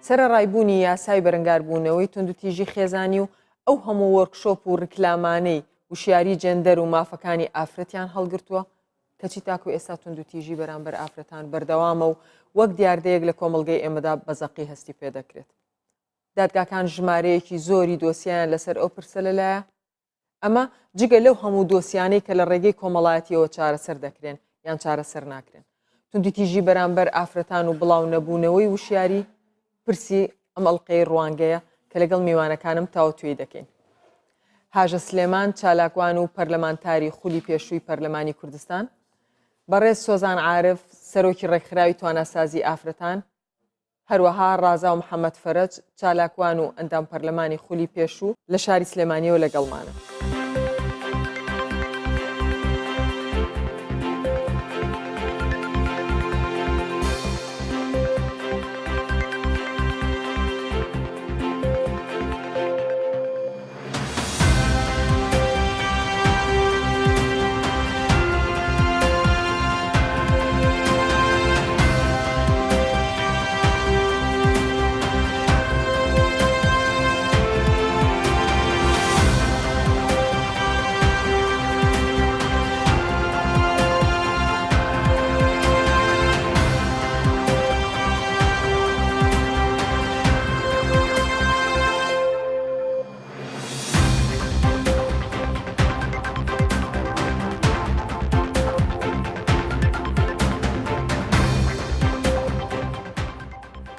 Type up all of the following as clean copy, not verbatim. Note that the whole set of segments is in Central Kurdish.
سەرەڕایبوونی یاسای بەرەنگاربوونەوەی توندوتیژی خێزانی و ئەو هەموو وەرکشۆپ و ڕکلامانەی وشیاری جەندەر و مافەکانی ئافرەتیان هەڵگرتووە کەچی تاکو ئێستا توندوتیژی بەرامبەر ئافرەتان بەردەوامە و وەک دیاردەیەک لە کۆمەڵگەی ئێمەدا بەزەقی هەستی پێدەکرێت. دادگاکان ژمارەیەکی زۆری دۆسییان لەسەر ئەو پرسە لەلایە ئەمە جگە لەو هەموو دۆسیانەی کە لە ڕێگەی کۆمەڵایەتیەوە چارەسەر دەکرێن یان چارەسەر ناکرێن. توندوتیژی بەرامبەر ئافرەتان و بڵاو نەبوونەوەی وشیاری پرسی ئەم ئەڵلقەی ڕوانگەیە کە لەگەڵ میوانەکانم تاوتوێ دەکەین. هاژە سلێمان چالاکوان و پەرلەمانتاری خولی پێشووی پەرلەمانی کوردستان، بەڕێز سۆزان عارف سەرۆکی ڕێکخراوی تواناسازی ئافرەتان، هەروەها ڕازا و محەممەد فەرەج چالاکوان و ئەندام پەرلەمانی خولی پێشوو لە شاری سلێمانیەوە لەگەڵمانە.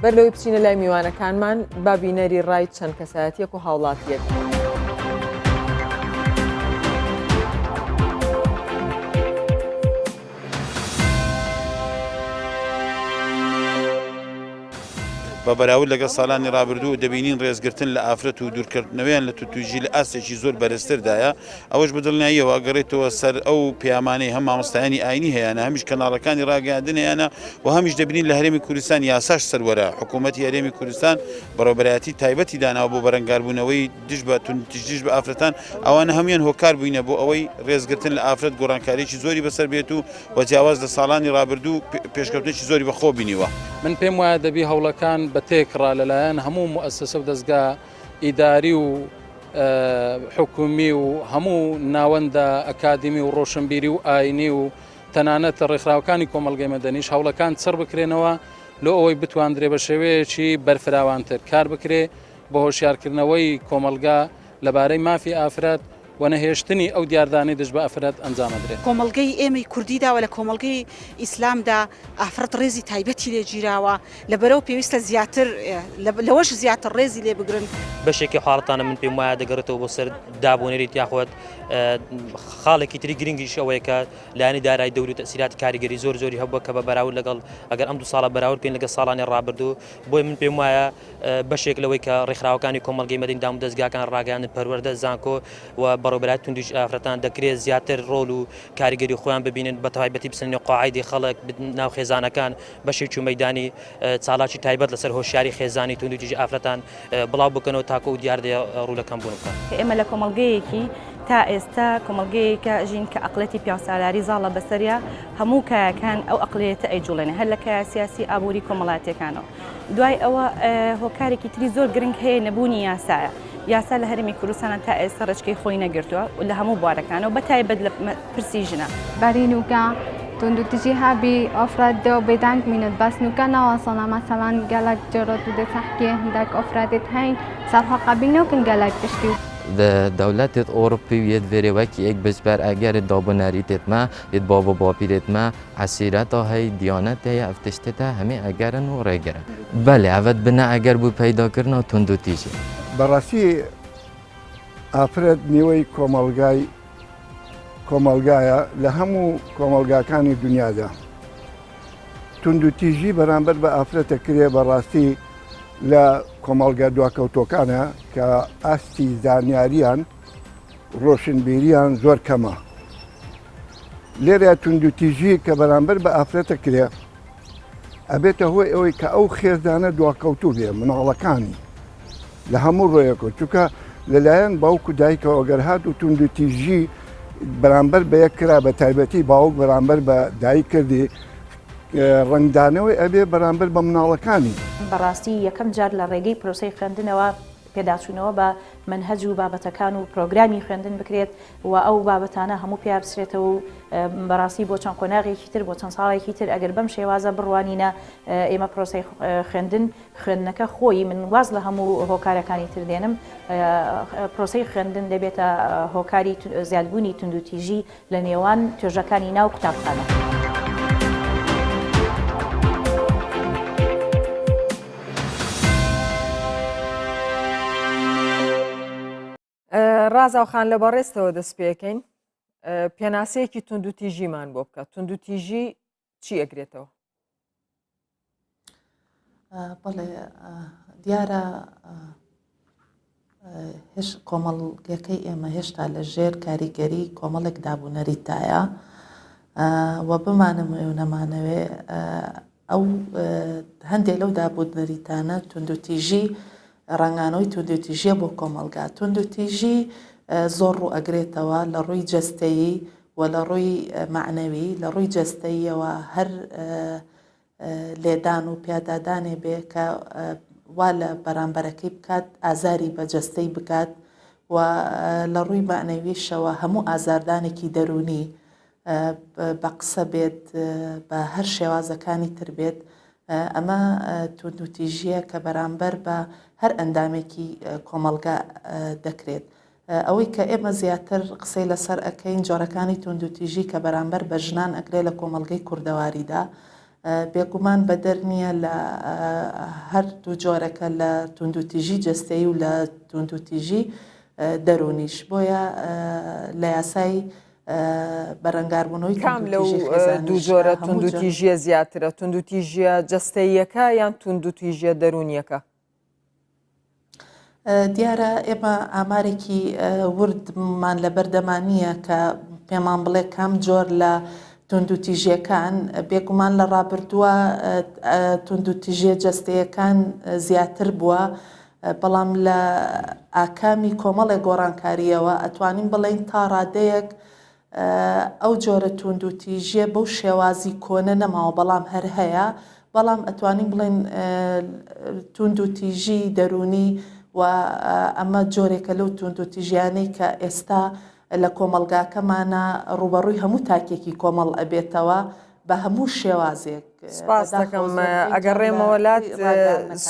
بەرلەوەی بچینە لای میوانەکانمان بابینەری ڕای چەند کەسایەتیەک و هاوڵاتیەک. بە بەراورد لەگەڵ ساڵانی ڕابردوو دەبینین ڕێزگرتن لە ئافرەت و دوورکردنەوەیان لە توتویژی لە ئاستێکی زۆر بەرزتردایە. ئەوەش بەدڵنیاییەوە گەڕێتەوە سەر ئەو پەیامانەی هەم مامۆستایانی ئاینی هەیەە، هەمیش کەناڵەکانی ڕاگەاندن هەیەە و هەمیش دەبینین لە هەرێمی کوردستان یاساش سەروەرە حکوومەتی هەرێمی کوردستان بەڕێوەبەرایەتی تایبەتی داناوە بۆ بەرەنگاربوونەوەی دژ بە توندوتیژی بە ئافرەتان. ئەوانە هەمویان هۆکار بووینە بۆ ئەوەی ڕێزگرتن لە ئافرەت گۆڕانکاریی زۆری بەسەر بێت و وەجیاواز لە ساڵانی ڕابردوو پێشکەوتنێکی زۆری بەخۆ بینیوە. من پێم وایە دەبی هەوڵەکان بە تێکڕا لەلایەن هەموو مؤسسە و دەستگا ئیداری و حکومی و هەموو ناوەندە ئەکادمی و ڕۆشنبیری و ئاینی و تەنانەت ڕێکخراوەکانی کۆمەڵگەی مەدەنیش هەوڵەکان سەر بکرێنەوە لۆ ئەوەی بتواندرێ بە شێوەیەکی بەرفراوانتر کار بکرێ بە هۆشیارکردنەوەی کۆمەلگا لەبارەی مافی ئافرەت و نەهێشتنی ئەو دیاردانەی دژ بە ئافرەت ئەنجامەدرێت. کۆمەڵگەی ئێمەی کوردیداوە لە کۆمەڵگەی ئیسلامدا ئافرەت ڕێزی تایبەتی لێ گیراوە لەبەرەو پێویستە زیاتر لەوەش زیاتر ڕێزی لێ بگرن. بەشێکی حاڵەتانە من پێم وایە دەگەڕێتەوە بۆ سەر دابوونێری یاخوات خاڵێکی تری گرنگیش ئەوەیە کە لایەنی دارایی دەوری و تەسیراتی کاریگەری زۆری هەبووە کە بە بەراورد لەگەڵ ئەگەر ئەم 2 ساڵە بەراورد بکەین لەگەڵ ساڵانی ڕابردوو. بۆی من پێم وایە بەشێک لەوەی کە ڕێکخراوەکانی کۆمەڵگەی مەدەنی دام و دەستگاکان ڕاگەاندن پەروەردە زانکۆ و بەڕێوەبەرایەتی توندوتیژی ئافرەتان دەکرێت زیاتر ڕۆڵ و کاریگەری خۆیان ببینن بە تایبەتی بسنێ قاعیدی خەڵک ناو خێزانەکان بەشێکی مەیدانی چالاکی تایبەت لەسەر هۆشیاری خێزانی توندوتیژی ئافرەتان بڵاو بکەنەوە تاکە و دیاردەیە ڕوولەکەم بوون بکەن. ئێمە لە کۆمەڵگەیەکی تا ئێستا کۆمەڵگەیەکە ژین کە ئەقلەتی پیاسالاری زاڵە بەسەریا هەموو کایەکان ئەو ئەقلێتە ئەیجوڵێنە هەر لە کای سیاسی ئابووری کۆمەڵاتیەکانەوە. دوای ئەوە هۆکارێکی تری زۆر گرنگ هەیە نەبوونی یاسایە. یاسا لە هەرێمی کوردستان تا ئێستا ڕێچکەی خۆی نەگرتووە و لە هەموو بوارەکانەوە بە تایبەت لە پرسی ژنە. بەرینوکە توندوتیژی هەبی ئافراد و بێدەنگ مینێت بەس نوکە ناوەسەڵە مەسەڵەن گەلک جۆرەت و دەسەحکێ هەندێک ئافرادت هەین سەرخوا قەبینەوەکن گەلک پشتی. دولت اوروپی ویروکی یک بسپر اگر دابونریت ما ید بابا باپیرت ما عسیرت های دیانت های افتشت همه اگر نو رگره بله عود بنا اگر بو پیدا کرنا تندو تیجی بررسی افراد نیوی کۆمەلگایە لە هەموو کۆمەلگاکانی دنیادا توندوتیژی بەرامبەر بە ئافرەتە کرێ بەڕاستی لە کۆمەلگا دواکەوتۆکانە کە ئاستی زانیاریان ڕۆشنبیریان زۆر کەمە. لێرە توندوتیژی کە بەرامبەر بە ئافرەتە کرێ ئەبێتە هۆی ئەوەی کە ئەو خێزانە دواکەوتوو بێ مناڵەکانی لە هەموو ڕۆیەکە چونکە لەلایەن باوک و دایکەوە ئەگەر هات و توندوتیژی بەرامبەر بە یەک کرا بە تایبەتی باوک بەرامبەر بە دایک کردی ڕنگدانەوەی ئەبێ بەرامبەر بە مناڵەکانی. بەڕاستی یەکەم جار لە ڕێگەی پرۆسەی خوێندنەوە پێداچوونەوە بە منهەج و بابەتەکان و پرۆگرامی خوێندن بکرێت و ئەو بابەتانە هەموو پێ بسرێتەوە و بەڕاستی بۆ چەند قۆناغێکی تر بۆ چەند ساڵێکی تر ئەگەر بەم شێوازە بڕوانینە ئێمە پرۆسەی خوێندنەکە خۆی من واز لە هەموو هۆکارەکانی تر دێنم پرۆسەی خوێندن دەبێتە هۆکاری زیادبوونی توندوتیژی لە نێوان توێژەکانی ناو قوتابخانە. ڕازاوخان لە بەڕێستەوە دەست پێەکەین پێناسەیەکی توندوتیژیمان بۆ بکات. توندوتیژی چی ئەگرێتەوە؟ بەڵێ دیارە هێش کۆمەڵگەکەی ئێمە هێشتا لە ژێر کاریگەری کۆمەڵێک دابوونەریتایە و بمانەوە و نەمانەوێ ئەو هەندێک لەو دابوونەریتانە توندوتیژی ڕنگانەوەی توندوتیژیە بۆ کۆمەلگا. توندوتیژی زۆر ڕوو ئەگرێتەوە لە ڕووی جەستەیی و لە ڕووی معنەوی. لە ڕووی جەستەییەوە هەر لێدان و پیادادانێ بێ کە وا لە بەرامبەرەکەی بکات ئازاری بە جەستەی بکات و لە ڕووی معنەویشەوە هەموو ئازاردانێکی دەرونی بە قسە بێت بە هەر شێوازەکانی تر بێت. ئەمە توندوتیژیە کە بەرامبەر بە هەر ئەندامێکی کۆمەلگا دەکرێت. ئەوەی کە ئێمە زیاتر قسەی لەسەر ئەەکەین جۆرەکانی توندوتیژی کە بەرامبەر بە ژنان ئەگرێ لە کۆمەلگەی کوردەواریدا بێگومان بەدەر نییە لە هەر دوو جۆرەکە لە توندوتیژی جەستەیی و لە توندوتیژی دەرونیش. بۆیە لە یاسای بەرەنگاربوونەوەی کام لەو دوو جۆرە توندوتیژیە زیاترە؟ توندوتیژیە جەستەییەکە یان توندوتیژیە دەرونیەکە؟ دیارە ئێمە ئامارێکی وردمان لە بەردەمانیە کە پێمان بڵێ کام جۆر لە توندوتیژیەکان بێگومان لە ڕابردووە توندوتیژیە جەستەیەکان زیاتر بووە، بەڵام لە ئاکامی کۆمەڵێک گۆڕانکاریەوە ئەتوانین بڵێن تا ڕادەیەک ئەو جۆرە توندوتیژیە بەو شێوازی کۆنە نەماوە، بەڵام هەر هەیە. بەڵام ئەتوانین بڵێن توندوتیژی دەرونی و ئەمە جۆرێکە لەو توندوتیژیانەی کە ئێستا لە کۆمەلگاکەمانە ڕوبەڕووی هەموو تاکێکی کۆمەڵ ئەبێتەوە بە هەموو شێوازێک. سپاس دەکەم. ئەگەڕێمەوەلات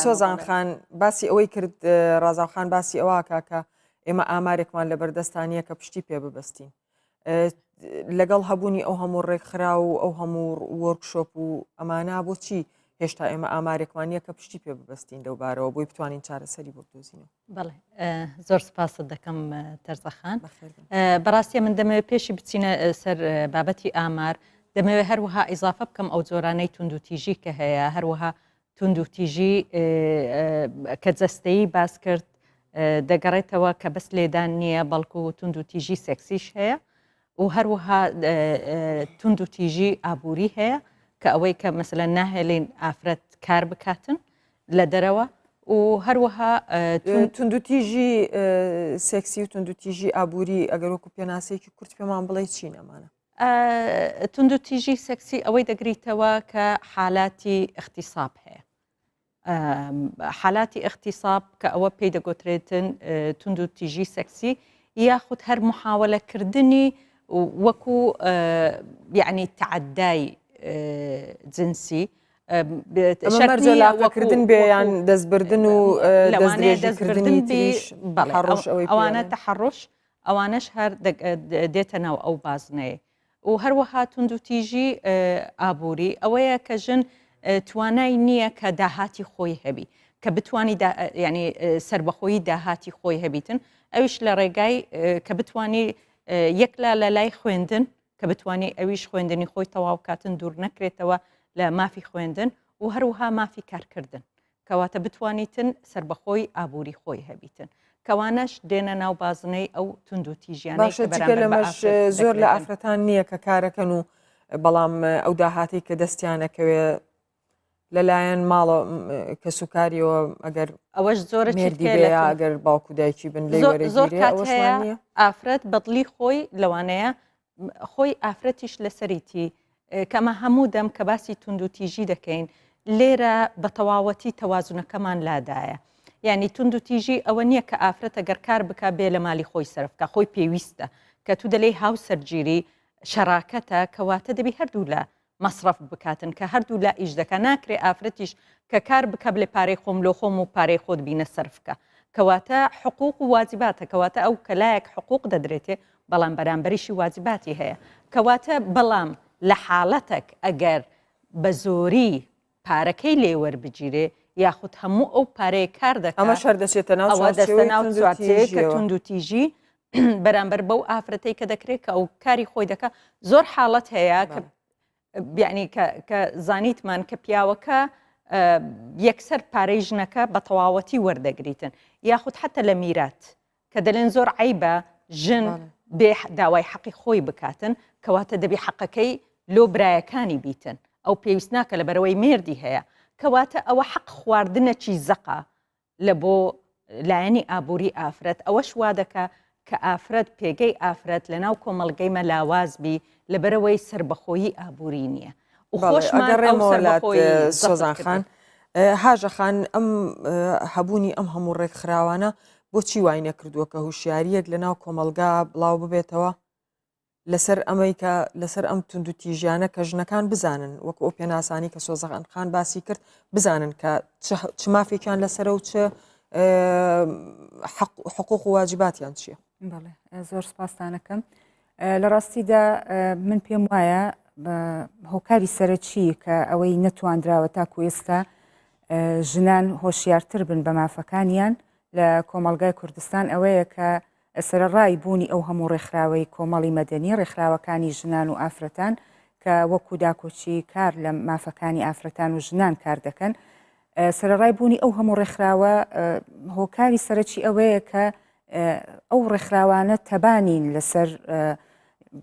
سۆزان خان باسی ئەوەی کرد، ڕازاوخان باسی ئەوە کاکە ئێمە ئامارێکمان لە بەردەستانیە کە پشتی پێ ببەستین لەگەڵ هەبوونی ئەو هەموو ڕێکخرا و ئەو هەموو وەرکشۆپ و ئەمانە بۆچی هێشتا ئێمە ئامارێکمانیە کە پشتی پێ ببەستین دەوبارەوە بۆی بتوانین چارەسەری بۆ بدۆزینەوە؟ بەڵێ زۆر سپاست دەکەم تەرزەخان. بەڕاستیە من دەمەوێت پێشی بچینە سەر بابەتی ئامار، دەمەوێت هەروەها ئیزافە بکەم ئەو جۆرانەی توندوتیژی کە هەیە، هەروەها توندوتیژی کە جەستەیی باس کرد دەگەڕێتەوە کە بەس لێدان نییە بەڵکو و توندوتیژی سێکسیش هەیە و هەروەها توندوتیژی ئابووری هەیە کە ئەوەی کە مەسەلەن ناهێڵین ئافرەت کار بکاتن لە دەرەوە و هەروەها توندوتیژی سێکسی و توندوتیژی ئابووری ئەگەر وەکو پێناسەیەکی کورت پێمان بڵێ چی نەمانە؟ توندوتیژی سێکسی ئەوەی دەگریتەوە کە حالاتی اختصاب هەیە. حالاتی اختصاب کە ئەوە پێی دەگوترێتن توندوتیژی سێکسی یاخود هەر محاولەکردنی وەکو یعنی تعدای جنسی مەرجەلاقەکردن بێ یان دەستبردن و دەستدرێژیکردنی تریش ئەوانە تەحەڕش ئەوانش هەر دێتە ناو ئەو بازنەیە و هەروەها توندوتیژی ئابووری ئەوەیە کە ژن توانای نییە کە داهاتی خۆی هەبی کە بتوانی ینی سربەخۆیی داهاتی خۆی هەبیتن ئەویش لە ڕێگای کە بتانی یەکلا لە لای خوێندن کە بتانی ئەویش خوێندنی خۆی تەواو کاتن دوور نەکرێتەوە لە مافی خوێندن و هەروەها مافی کارکردن کەواتە بتوانیتن سربەخۆی ئابووری خۆی هەبیتن کەوانەش دێنە ناو بازنەی ئەو توندوتیژیانەی لەمەش زۆر لە ئافرەتان نییە کە کارەکەن و بەڵام ئەو داهاتی کە دەستیانەکەوێ لەلایەن ماڵە کە سوکاریەوە ئەگەر ئەوەش زۆرە ئەگەر باوکو دایکی بن زۆر ئافرەت بەدڵی خۆی لەوانەیە خۆی ئافرەتیش لەسەریتی کەمە هەموو دەم کە باسی تونند و تیژی دەکەین لێرە بە تەواوەتی تەوازونەکەمان لادایە. یعنی تونند و تیژی ئەوە نییە کە ئافرەتە گەر کار بکە بێ لە مالی خۆی سەرفکە خۆی پێویستە کە تو دەلێ هاو سەرگیری شەراکەتە کەواتە دەبی هەردوو لە مەصرف بکاتن کە هەردوو لا ئیش دەکە ناکرێ ئافرەتیش کە کار بکە بلێ پارەی خۆم لۆ خۆم و پارەی خۆت بینە سەرفکە کەواتە حقوق و واجباتە کەواتە ئەو کەلایەک حقوق دەدرێتێ بەڵام بەرامبەریشی واجباتی هەیە کەواتە بەڵام لە حاڵەتێک ئەگەر بە زۆری پارەکەی لێوەربگیرێ یاخود هەموو ئەو پارەیە کار دەکات ئەمە شەر دەچێتە ناو چوارچێ کە تونند و تیژی بەرامبەر بەو ئافرەتەی کە دەکرێت کە ئەو کاری خۆی دەکات زۆر حاڵەت هەیە کە بیانی کە زانیتمان کە پیاوەکە یەکسەر پارەی ژنەکە بە تەواوەتی وەردەگریتن یاخود حتى لە میرات کە دەڵێن زۆر عیبە ژن بێ داوای حەقی خۆی بکاتن کەواتە دەبی حەقەکەی لۆ برایەکانی بیتن ئەو پێویست ناکە لە بەرەوەی مێردی هەیە کەواتە ئەوە حەق خواردنەکی زەقا لە بۆ لایەنی ئابووری ئافرەت ئەوەش وا دەکە کە ئافرەت پێگەی ئافرەت لە ناو کۆمەڵگەی مەلاوازبی لەبەرەوەی سربەخۆیی ئابووری نییە سۆزانخان هاژەخان ئەم هەبوونی ئەم هەموو ڕێکخراوانە بۆچی وای نەکردووە کە هوشیاریەک لە ناو کۆمەلگا بڵاو ببێتەوە لەسەر ئەمەی کە لەسەر ئەم تونند و تیژیانە کە ژنەکان بزانن وەکو ئەو پێناسانی کە سۆزەخان باسی کرد بزانن کە چ مافێکیان لەسەر و چه حقوق و واجباتیان چییە؟ بەڵێ زۆر سپاسانەکەم لە ڕاستیدا من پێم وایە هۆکاری سەرەکی کە ئەوەی نەتواندراوە تاکو ئێستا ژنان هۆشیارتر بن بە مافەکانیان لە کۆمەڵگای کوردستان ئەوەیە کە سەرڕای بوونی ئەو هەموو ڕێکخراوەی کۆمەڵی مەدەنی ڕێکخراوەکانی ژنان و ئافرەتان کە وەکو داکۆچی کار لە مافەکانی ئافرەتان و ژنان کار دەکەن سەرڕای بوونی ئەو هەموو ڕێکخراوە هۆکاری سەرەکی ئەوەیە کە ئەو ڕێکخراوانە تەبانین لەسەر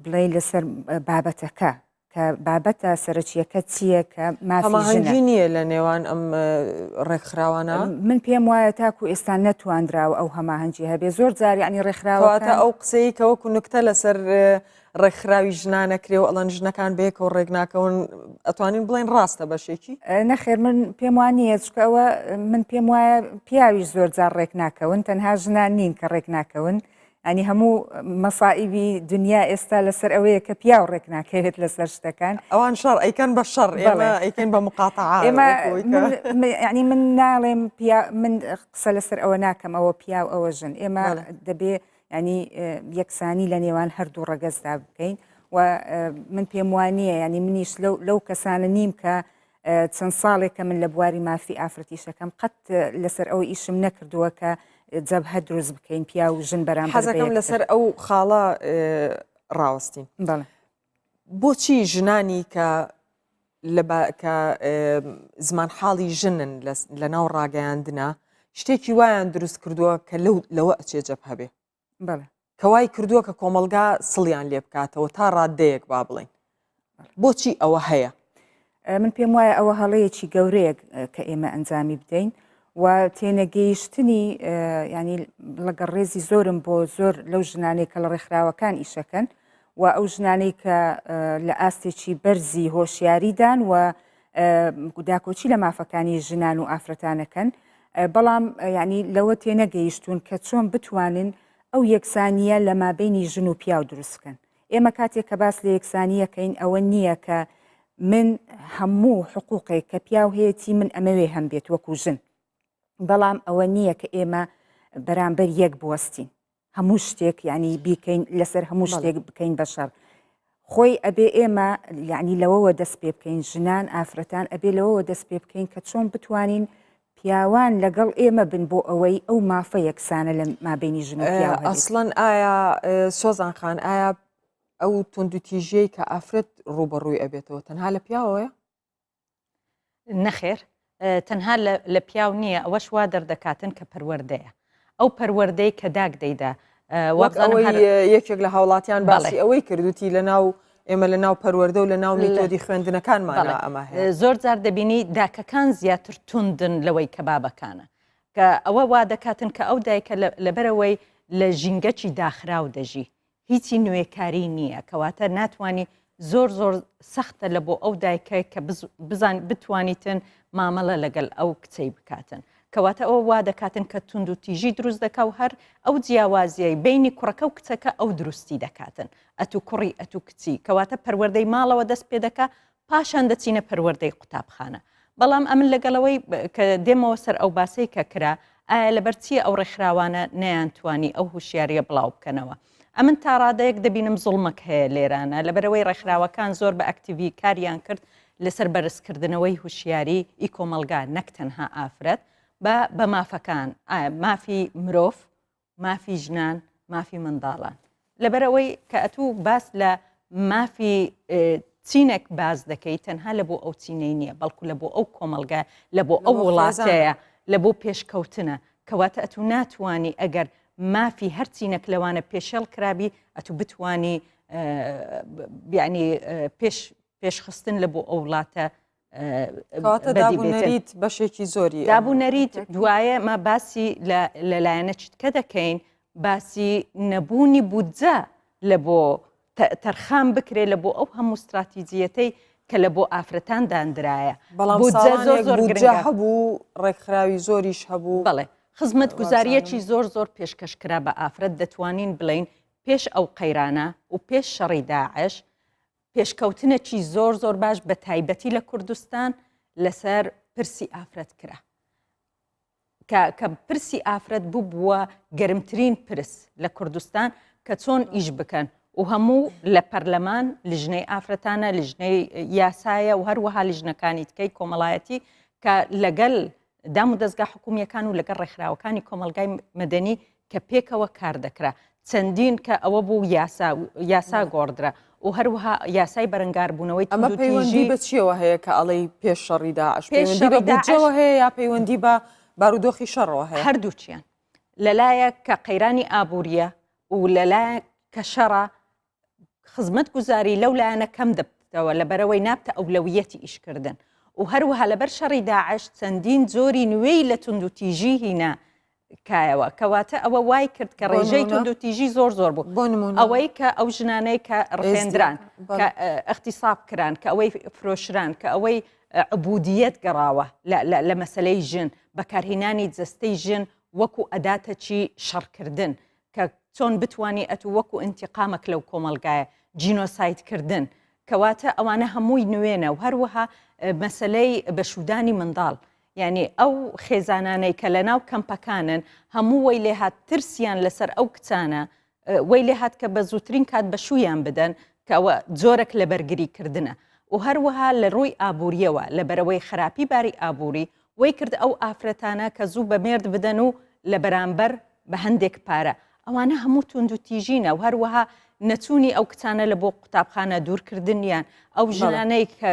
بڵێ لەسەر بابەتەکە کە بابەتە سەرەکیەکە چییە کە مافی نییە لە نێوان ئەم ڕێکخراوانە من پێم وایە تاکو ئێستا نەتواندراوە ئەو هەماهەنگی هەبێ زۆر جاری عنی ڕێکخراوەکە ئەو قسەی کە وەکو نکتە لەسەر ڕێکخراوی ژنانەکرێ و ئەڵەن ژنەکان بێکەوە ڕێکناکەون ئەتوانین بڵێن ڕاستە بەشێکی نەخێر من پێم وانە چکەوە من پێم وایە پیاویش زۆر جار ڕێک ناکەون تەنها ژنان نین کە ڕێک ناکەون ئەنی هەموو مەسائبی دنیا ئێستا لەسەر ئەوەیە کە پیا و ڕێک ناکەوێت لەسەر شتەکان ئەوان شەڕ ئەیکەن بە شەڕ ئێمە ئەیکەن بە مقاتعات ینی من ناڵێم من قسە لەسەر ئەوە ناکەم ئەوە پیا و ئەوە ژن ئێمە دەبێ ینی یەکسانی لە نێوان هەردوو ڕەگەزدا بکەین و من پێم وانە ینی منیش لەو کەسانە نیم کە چەند ساڵێکە من لە بواری مافی ئافرەتیشەکەم قەت لەسەر ئەو ئیشم نەکردووە کە جەبهە دروست بکەین پیا و ژن بەرامبەر حەزەکەم لەسەر ئەو خاڵە ڕاوەستین بۆچی ژنانی کە زمان حاڵی ژنن لە ناو ڕاگەیاندنە شتێکی وایان دروست کردووە کە لەوە ئەچێ جەبهە بێ کەوای کردووە کە کۆمەلگا سڵیان لێ بکاتەوە تا ڕادەیەک با بڵێن بۆچی ئەوە هەیە من پێم وایە ئەوە هەڵەیەکی گەورەیە کە ئێمە ئەنجامی بدەین و تێنەگەیشتنی ینی لەگەڵ ڕێزی زۆرم بۆ زۆر لەو ژنانەی کە لە ڕێکخراوەکان ئیشەکەن و ئەو ژنانەی کە لە ئاستێکی بەرزی هۆشیاریدان و داکۆچی لە مافەکانی ژنان و ئافرەتانەکەن بەڵام ینی لەوە تێنەگەیشتون کە چۆن بتوانن ئەو یەکسانیە لە مابینی ژن و پیا و دروستکەن ئێمە کاتێک کە باس لە یەکسانیەکەین ئەوە نییە کە من هەموو حقوقێک کە پیا و هەیەی من ئەمەوێ هەم بێت وەکو ژن بەڵام ئەوە نییە کە ئێمە بەرامبەر یەک بوەستین هەموو شتێک ینی بیکەین لەسەر هەموو شتێک بکەین بەشەر خۆی ئەبێ ئێمە یعنی لەوەوە دەست پێ بکەین ژنان ئافرەتان ئەبێ لەوەوە دەست پێ بکەین کە چۆن بتوانین پیاوان لەگەڵ ئێمە بن بۆ ئەوەی ئەو مافە یەکسانە لە مابینی ژن و پیا ئەسڵەن ئایا سۆزانخان ئایا ئەو تونند و تیژەی کە ئافرەت ڕوبەڕووی ئەبێتەوە تەنها لە پیاوەیە نەخێر تەنها لە پیاو نییە ئەوەش وا دەردەکاتن کە پەروەردەیە ئەو پەروەردەی کە داگ دەیدا یەکێک لە هاوڵاتیان باسی ئەوەی کردوتی لە ناو ئێمە لە ناو پەروەردە و لە ناو میتۆدی خوێندنەکانمانە ئەمە هەیە زۆر جار دەبینی داکەکان زیاتر توندن لەوەی کە بابەکانە کە ئەوە وا دەکاتن کە ئەو دایکە لەبەرەوەی لە ژینگەکی داخراو دەژی هیچی نوێکاری نییە کەواتە ناتوانانی زۆر زۆر سەختە لە بۆ ئەو دایکە کە بتوانیتن مامەڵە لەگەڵ ئەو کچەی بکاتن. کەواتە ئەوە وا دەکاتن کە تونند و تیژی دروست دەکا و هەر ئەو جیاوازیەی بینی کوڕەکە و کچەکە ئەو دروستی دەکاتن. ئەتو کوڕی ئەتو کچی کەواتە پەروەردەی ماڵەوە دەست پێ دەکا پاشان دەچینە پەروەردەی قوتابخانە. بەڵام ئەمن لەگەڵەوەی کە دێمەوە سەر ئەو باسی کە کرا ئایا لەبەرچیە ئەو ڕێکخراوانە نەیانتوانی ئەو هوشیاریە بڵاو بکەنەوە. ئەمن تا ڕادەیەک دەبینم زوڵمەک هەیە لێرانە لەبەرەوەی ڕێکخراوەکان زۆر بە ئەکتیڤی کاریان کرد لەسەر بەرزکردنەوەی هوشیاری ئیکۆمەلگا نەک تەنها ئافرەت بە مافەکان مافی مرۆڤ، مافی ژنان، مافی منداڵان. لەبەرەوەی کە ئەتوو باس لە مافی چینێک باز دەکەی تەنها لە بۆ ئەو چینەی نییە بەڵکو لە بۆ ئەو کۆمەلگا لە بۆ ئەو وڵاتەیە لە بۆ پێشکەوتنە کەواتە ئەتوو ناتوانی ئەگەر مافی هەرچینەک لەوانە پێشێڵ کرابی ئەتوو بتانی بیانی پێشخستن لە بۆ ئەو وڵاتە دابوونەریت بەشێکی زۆری دابوونەریت دوایە ما باسی لەلایەنە چیتکە دەکەین باسی نەبوونی بودجە لە بۆ تەرخان بکرێت لە بۆ ئەو هەموو استراتیجیەتەی کە لە بۆ ئافرەتان دانرایە بەڵام زۆر هەبوو ڕێکخراوی زۆریش هەبوو بڵێ خزمەت گوزاریەکی زۆر پێشکەشکرا بە ئافرەت دەتوانین بڵین پێش ئەو قەیرانە و پێش شەڕی داعش پێشکەوتنێکی زۆر باش بە تایبەتی لە کوردستان لەسەر پرسی ئافرەت کرا کە پرسی ئافرەت بووە گەرمترین پرس لە کوردستان کە چۆن ئیش بکەن و هەموو لە پەرلەمان لیژنەی ئافرەتانە لیژنەی یاسایە و هەروەها لیژنەکانی تکەی کۆمەڵایەتی کە لەگەڵ دام و دەستگا حکوومیەکان و لەگەڵ ڕێکخراوەکانی کۆمەلگای مەدەنی کە پێکەوە کار دەکرا چەندین کە ئەوە بوو یاسا گۆڕدرا و هەروەها یاسای بەرەنگاربوونەوەی ئەمە پەیوەندی بە چیەوە هەیە کە ئەڵەی پێش شەڕی داعش پەیوەندی بە بودجەوە هەیە یا پەیوەندی بە بارودۆخی شەڕەوە هەیە هەردووچیان لەلایە کە قەیرانی ئابوووریە و لەلایە کە شەڕە خزمەت گوزاری لەو لایەنە کەم دەبتەوە لەبەرەوەی نابتە ئەولەویەتی ئیشکردن و هەروەها لەبەر شەڕی داعش چەندین زۆری نوێی لە تونند و تیژی هینا کایەوە کەواتە ئەوە وای کرد کە ڕێژەی تونند و تیژی زۆر بوو ئەوەی کە ئەو ژنانەی کە ڕفێندران کە اختصاب کران کە ئەوەی فرۆشران کە ئەوەی عبودیەت گەڕاوە لە مەسلەی ژن بەکارهێنانی جەستەی ژن وەکو ئەداتەکی شەڕکردن کە چۆن بتوانی ئەتو وەکو ئینتیقامەک لەو کۆمەلگایە جینۆسایدکردن کەواتە ئەوانە هەمووی نوێنە و هەروەها مەسلەی بەشودانی منداڵ یعنی ئەو خێزانانەی کە لە ناو کەمپەکانن هەموو وەی لێ هات ترسیان لەسەر ئەو کچانە وەی لێ هات کە بە زووترین کات بە شویان بدەن کە ئەوە جۆرەك لە بەرگریکردنە و هەروەها لە ڕووی ئابوووریەوە لە بەرەوەی خراپی باری ئابووری وەی کرد ئەو ئافرەتانە کە زوو بە مێرد بدەن و لە بەرامبەر بە هەندێک پارە ئەوانە هەموو تونند و تیژینە و هەروەها نەچوونی ئەو کچانە لە بۆ قوتابخانە دوورکردنیان ئەو ژنانەی کە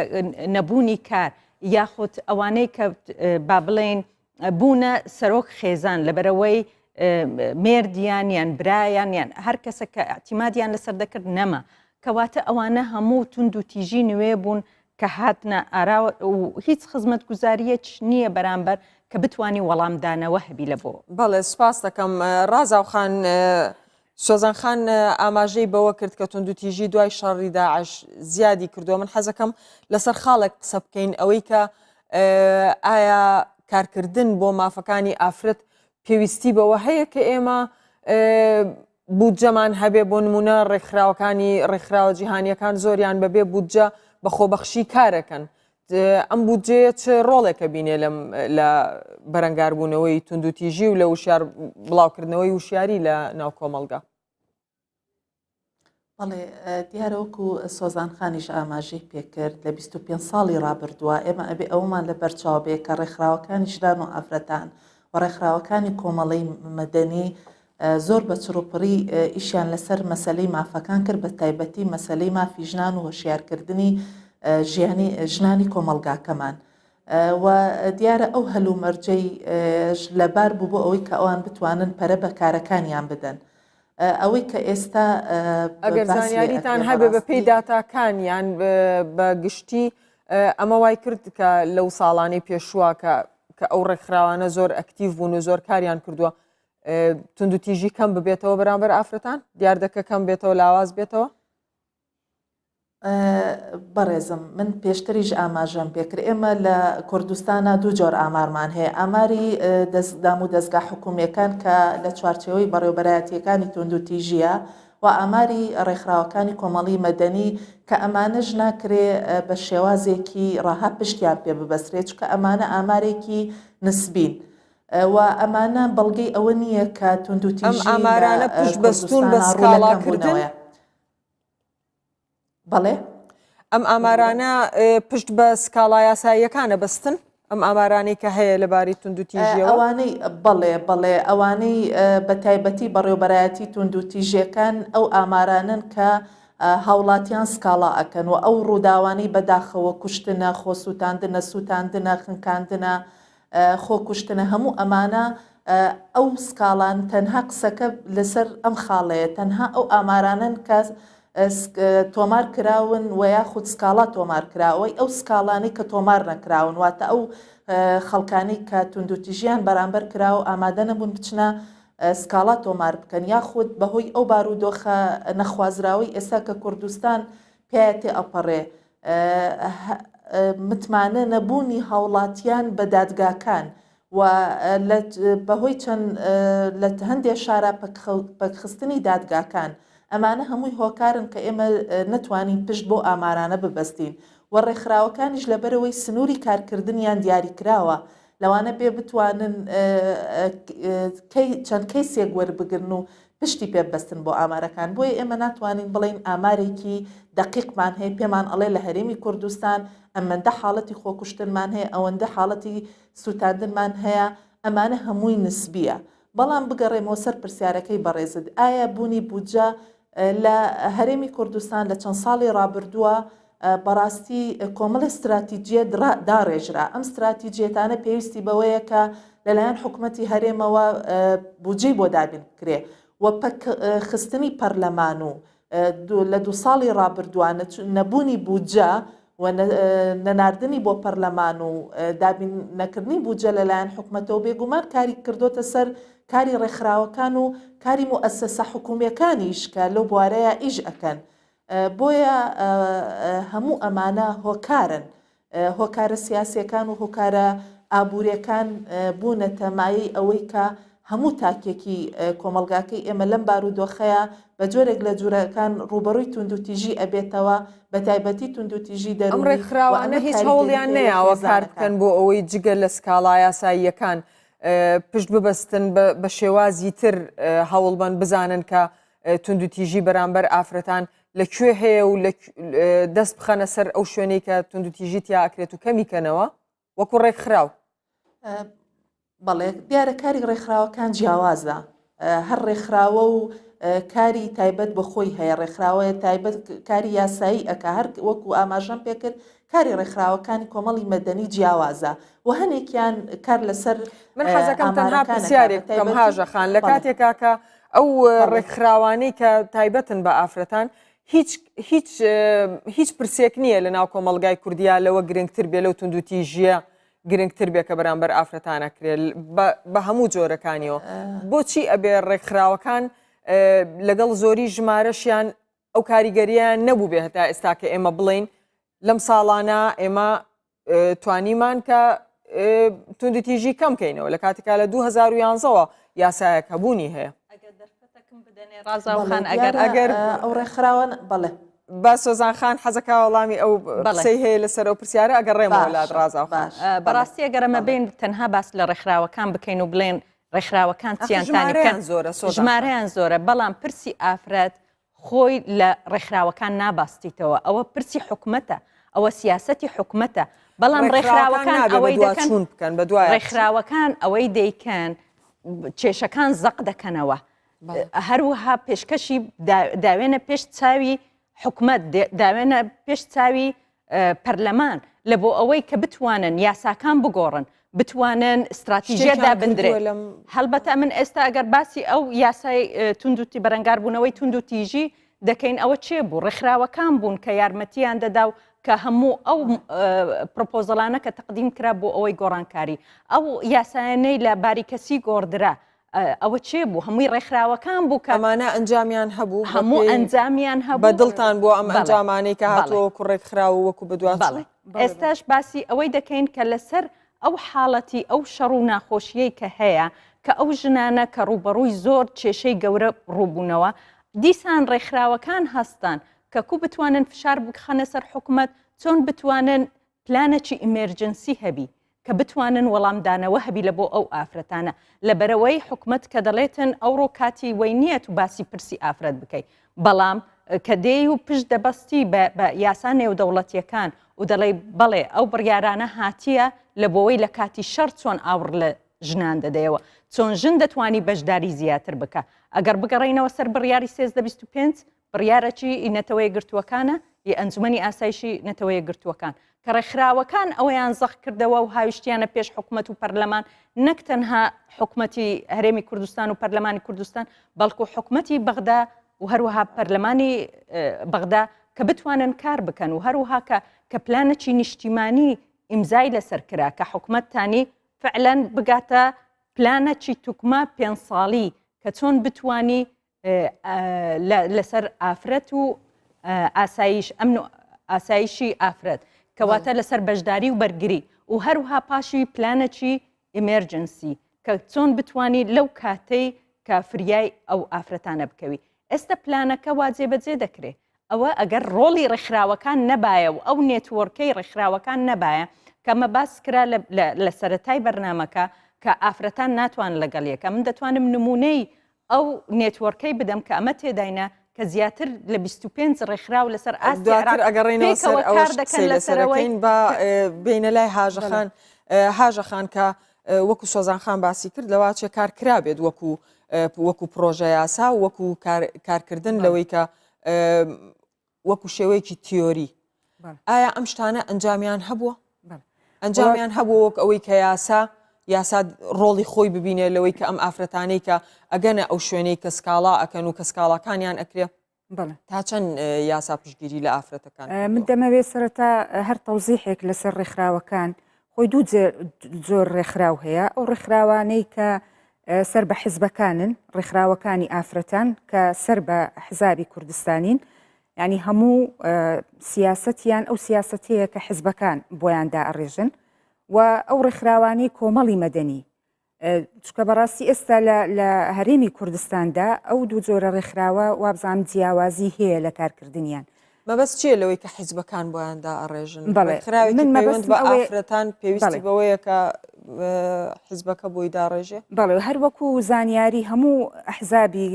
نەبوونی کار یاخود ئەوانەی کە با بڵێن بوونە سەرۆک خێزان لەبەرەوەی مێردیان یان برایان یان هەر کەسە کە ئاعتیمادیان لەسەر دەکرد نەما کەواتە ئەوانە هەموو تونند و تیژی نوێ بوون کە هاتنە ئاراوە و هیچ خزمەت گوزاریەک نییە بەرامبەر کە بتوانی وەڵامدانەوە هەبی لە بۆ بەڵێ سپاس دەکەم ڕازاوخان سۆزانخان ئاماژەی بەوە کرد کە تونند و تیژی دوای شەڕی داعش زیادی کردووە من حەزەکەم لەسەر خاڵێک قسە بکەین ئەوەی کە ئایا کارکردن بۆ مافەکانی ئافرەت پێویستی بەوە هەیە کە ئێمە بودجەمان هەبێ بۆ نمونە ڕێکخراوە جیهانیەکان زۆریان بەبێ بودجە بە خۆبەخشی کارەکەن ئەم بودجەیە چه ڕۆڵێکە بینێ لە بەرەنگاربوونەوەی تونند و تیژی و لە وشار بڵاوکردنەوەی وشیاری لە ناو کۆمەلگا بەڵێ دیارەوەکو سۆزانخانیش ئاماژەی پێکرد لە 25 ساڵی ڕابردووە ئێمە ئەبێ ئەومان لە بەرچاو بێ کە ڕێکخراوەکانی ژنان و ئافرەتان و ڕێکخراوەکانی کۆمەڵەی مەدەنی زۆر بە چڕوپڕی ئیشیان لەسەر مەسلەی مافەکان کرد بە تایبەتی مەسلەی مافی ژنان و هۆشیارکردنی ژنانی کۆمەلگاکەمان و دیارە ئەو هەلوو مەرجەی لەبار بوو بۆ ئەوەی کە ئەوان بتوانن پەرە بەکارەکانیان بدەن ئەوەی کە ئێستا ئەگەر زانیاریتان هەبێ بە پێی داتاکانیان بە گشتی ئەمە وای کرد کە لەو ساڵانەی پێشووە کە ئەو ڕێکخراوانە زۆر ئەکتیڤ بوون و زۆر کاریان کردووە تونند و تیژی کەم ببێتەوە بەرامبەر ئافرەتان دیار دەکە کەم بێتەوە لاواز بێتەوە بەڕێزم من پێشتریش ئاماژەم پێکرد ئێمە لە کوردستانە دوو جۆر ئامارمان هەیە ئاماری دەستدام و دەستگا حکوومیەکان کە لە چوارچێوەی بەڕێوەبەرایەتیەکانی تونند و تیژیە و ئاماری ڕێکخراوەکانی کۆمەڵی مەدەنی کە ئەمانەش ناکرێ بە شێوازێکی ڕاها پشتیان پێ ببەسرێت چکە ئەمانە ئامارێکی نسبین و ئەمانە بەڵگەی ئەوە نییە کە تونند و تیژی ئامارانە پشت بەستون بە سکاڵاکردن بەڵێ ئەم ئامارانە پشت بە سکاڵا یاساییەکانە بەستن ئەم ئامارانەی کە هەیە لەباری تونند و تیژیەوە ئەوانەی بەڵێ ئەوانەی بە تایبەتی بەڕێوەبەرایەتی تونند و تیژیەکان ئەو ئامارانن کە هاوڵاتیان سکاڵا ئەکەن و ئەو ڕووداوانەی بەداخەوە کوشتنە خۆسووتاندنە سووتاندنە خنکاندنە خۆکوشتنە هەموو ئەمانە ئەو سکاڵان تەنها قسەکە لەسەر ئەم خاڵەیە تەنها ئەو ئامارانن کە تۆمار کراون و یاخود سکاڵا تۆمار کراوەی ئەو سکاڵانی کە تۆمار نەکراون واتە ئەو خەڵکانی کە تونند و تیژیان بەرامبەر کراوە ئامادە نەبوون بچنە سکاڵا تۆمار بکەن یاخود بەهۆی ئەو بارودۆخە نەخوازراوی ئێستا کە کوردستان پێیەتی ئەپەڕێ متمانە نەبوونی هاوڵاتیان بە دادگاکان و بەهۆی چەند لە هەندێک شارە پەکخستنی دادگاکان ئەمانە هەمووی هۆکارن کە ئێمە نەتوانین پشت بۆ ئامارانە ببەستین و ڕێکخراوەکانیش لەبەرەوەی سنووری کارکردنیان دیاری کراوە لەوانە بێ بتوانن چەند کەیسێک وەربگرن و پشتی پێبەستن بۆ ئامارەکان بۆیە ئێمە ناتوانین بڵین ئامارێکی دقیقمان هەیە پێمان ئەڵێ لە هەرێمی کوردستان ئەمەندە حاڵەتی خۆکوشتنمان هەیە ئەوەندە حاڵەتی سووتاندنمان هەیە ئەمانە هەمووی نسبیە بەڵام بگەڕێمەوە سەر پرسیارەکەی بەڕێزت ئایا بوونی بودجە لە هەرێمی کوردستان لە چەند ساڵی ڕابردووە بەڕاستی کۆمەڵ استراتیجیە داڕێژرا ئەم استراتیجیەتانە پێویستی بەوەیە کە لەلایەن حکوومەتی هەرێمەوە بودجەی بۆ دابین بکرێ و خستنی پەرلەمان و لە دوو ساڵی ڕابردووانە نەبوونی بودجە و نەناردنی بۆ پەرلەمان و دابین نەکردنی بودجە لەلایەن حکوومەتەوە بێگومان کاری کردوتە سەر کاری ڕێکخراوەکان و کاری موئەسسە حکوومیەکانیش کە لەو بوارەیە ئیش ئەکەن بۆیە هەموو ئەمانە هۆکارن هۆکارە سیاسیەکان و هۆکارە ئابوووریەکان بوونە تەمایی ئەوەی کە هەموو تاکێکی کۆمەلگاکەی ئێمە لەم بارودۆخەیە بە جۆرێک لە جوورەکان ڕوبەڕووی تونند و تیژی ئەبێتەوە بە تایبەتی تونند و تیژی دەروونی ئەم ڕێکخراوانە هیچ هەوڵیان نەیەوە کار بکەن بۆ ئەوەی جگە لە سکاڵا یاساییەکان پشت ببەستن بە شێوازی تر هەوڵبەن بزانن کە تونند و تیژی بەرامبەر ئافرەتان لەکوێ هەیە و دەست بخەنە سەر ئەو شوێنەی کە تونند و تیژی تیا ئەکرێت و کەمیکەنەوە وەکو ڕێکخراو بەڵێ دیارە کاری ڕێکخراوەکان جیاوازە هەر ڕێکخراوە و کاری تایبەت بە خۆی هەیە ڕێکخراوەیە تایبەت کاری یاسایی ئەکە هەر وەکو ئاماژەم پێکرد کاری ڕێکخراوەکانی کۆمەڵی مەدەنی جیاوازە و هەنێکیان کار لەسەر من حەزەکەم تەنها پرسیارێک بکەم هاژە خان لە کاتێکا کە ئەو ڕێکخراوانەی کە تایبەتن بە ئافرەتان هیچ پرسێک نییە لە ناو کۆمەلگای کوردیا لەوە گرنگتر بێ لەو تونند و تیژیە گرنگتر بێ کە بەرامبەر ئافرەتانە کرێت بە هەموو جۆرەکانیەوە بۆچی ئەبێ ڕێکخراوەکان لەگەڵ زۆری ژمارەشیان ئەو کاریگەریان نەبوو بێ هەتا ئێستا کە ئێمە بڵین لەم ساڵانە ئێمە توانیمان کە تونند و تیژی کەم بکەینەوە لە کاتێکا لە 2011ەوە یاسایەک هەبوونی هەیە ئەگەر ئەو ڕێکخراوان بڵێ با سۆزان خان حەزەکە وەڵامی ئەو قسەی هەیە لەسەر ئەو پرسیارە ئەگەڕێمەوە لات ڕازاو بەڕاستی ئەگەرەمە بین تەنها باس لە ڕێکخراوەکان بکەین و بڵێن ڕێکخراوەکان چیانتانی بکەن ژمارەیان زۆرە بەڵام پرسی ئافرەت خۆی لە ڕێکخراوەکان ناباستیتەوە ئەوە پرسی حکوومەتە ئەوە سیاسەتی حکوومەتە بەڵام ڕێکخراوەکان ئەوەی دەکەن بە دوای ڕێکخراوەکان ئەوەی دەیکەن کێشەکان زەق دەکەنەوە هەروەها پێشکەشی داوێنە پێش چاوی حکومت داوێنە پێش چاوی پەرلەمان لە بۆ ئەوەی کە بتوانن یاساکان بگۆڕن بتوانن استراتیژیە دابدرێت هەڵبەتە من ئێستا ئەگەر باسی ئەو یاسای توندوتی بەرەنگاربوونەوەی تونند و تیژی دەکەین ئەوە چێ بوو ڕێکخراوەکان بوون کە یارمەتیان دەدا و کە هەموو ئەو پرۆپۆزەڵانە کە تەقدیم کرا بۆ ئەوەی گۆڕانکاری ئەو یاسایانەی لە باریکەسی گۆڕدرا ئەوە چێ بوو هەمووی ڕێکخراوەکان بوو کە ئەمانە ئەنجامیان هەبوو هەموو ئەنجامیان هەبوو بە دڵتان بۆ ئەم ئەنجامانەی کە هاتووە کوڕێکخراوە وەکو بەدوات. ئێستاش باسی ئەوەی دەکەین کە لەسەر ئەو حاڵەتی ئەو شەڕ و ناخۆشیەی کە هەیە کە ئەو ژنانە کە ڕوبەڕووی زۆر کێشەی گەورە ڕووبوونەوە دیسان ڕێکخراوەکان هەستان کە کو بتوانن فشار بخەنە سەر حکوومەت چۆن بتوانن پلانێکی ئیمێرجنسی هەبی کە بتوانن وەڵامدانەوە هەبی لە بۆ ئەو ئافرەتانە لەبەرەوەی حکوومەت کە دەڵێتن ئەوڕۆ کاتی وەی نییە و باسی پرسی ئافرەت بکەیت بەڵام کە دێی و پشت دەبەستی بە یاسا نێودەوڵەتیەکان و دەڵێ بەڵێ ئەو بڕیارانە هاتیە لە بۆەوەی لە کاتی شەڕ چۆن ئاور لە ژنان دەدەیەوە چۆن ژن دەتوانی بەشداری زیاتر بکە ئەگەر بگەڕینەوە سەر بڕیاری 1325 بڕیارەکی نەتەوەی گرتووەکانە ئەنجومەنی ئاسایشی نەتەوەی گرتووەکان کە ڕێکخراوەکان ئەوەیان زەخ کردەوە و هاویشتیانە پێش حکوومەت و پەرلەمان نەک تەنها حکوومەتی هەرێمی کوردستان و پەرلەمانی کوردستان بەڵکو حکوومەتی بەغدا و هەروەها پەرلەمانی بەغدا کە بتوانن کار بکەن و هەروەها کە پلانێکی نیشتیمانی ئیمزای لەسەر کرا کە حکوومەتتانی فعلەن بگاتە پلانێکی توکمە 5 ساڵی کە چۆن بتوانی لەسەر ئافرەت و ئاسایش ئەمن و ئاسایشی ئافرەت کەواتە لەسەر بەشداری و بەرگری و هەروها پاشی پلانێکی ئیمێرجنسی کە چۆن بتوانی لەو کاتەی کە فریای ئەو ئافرەتانە بکەوی ئێستا پلانەکە واجێ بەجێ دەکرێت ئەوە ئەگەر ڕۆڵی ڕێکخراوەکان نەبایە و ئەو نێتوەرکەی ڕێکخراوەکان نەبایە کەمە باس کرا لە سەرەتای بەرنامەکە کە ئافرەتان ناتوان لەگەڵ یەکە من دەتوانم نمونەی ئەو نێتوەرکەی بدەم کە ئەمە تێداینە کە زیاتر لە 25 ڕێکخراو لەسەر ئاسیاتر ئەگەڕێنەوە سەر لەسەرەکەین بە بینە لای هاژەخان کە وەکو سۆزانخان باسی کرد لەوا چێ کار کرا بێت وەکو پرۆژە یاسا و وەکو کارکردن لەوەی کە وەکو شێوەیەکی تیۆری ئایا ئەم شتانە ئەنجامیان هەبووە؟ ئەنجامیان هەبوو وەک ئەوەی کە یاسا ڕۆڵی خۆی ببینێ لەوەی کە ئەم ئافرەتانەی کە ئەگەنە ئەو شوێنەی کە سکاڵا ئەکەن و کە سکاڵاکانیان ئەکرێ تا چەند یاسا پشتگیری لە ئافرەتەکان من دەمەوێت سەرەتا هەر تەوزیحێک لەسەر ڕێکخراوەکان خۆی دوو زۆر ڕێکخراو هەیە ئەو ڕێکخراوانەی کە سەر بە حیزبەکانن ڕێکخراوەکانی ئافرەتان کە سەر بە حزابی کوردستانین ینی هەموو سیاسەتیان ئەو سیاسەتەیە کە حیزبەکان بۆیاندا ئەڕێژن و ئەو ڕێکخراوانی کۆمەڵی مەدەنی چکە بەڕاستی ئێستا لە هەرێمی کوردستاندا ئەو دوو جۆرە ڕێکخراوە وابزانام جیاوازی هەیە لە کارکردنیان مەبەست چیە لەوەی کە حیزبەکان بۆیاندا ئەڕێژن ڕێکخراوێکی پەیوەند بە ئافرەتان پێویستی بەوەیە کە حیزبەکە بۆی داڕێژێ بەڵێ هەر وەکو زانیاری هەموو ئەحزابی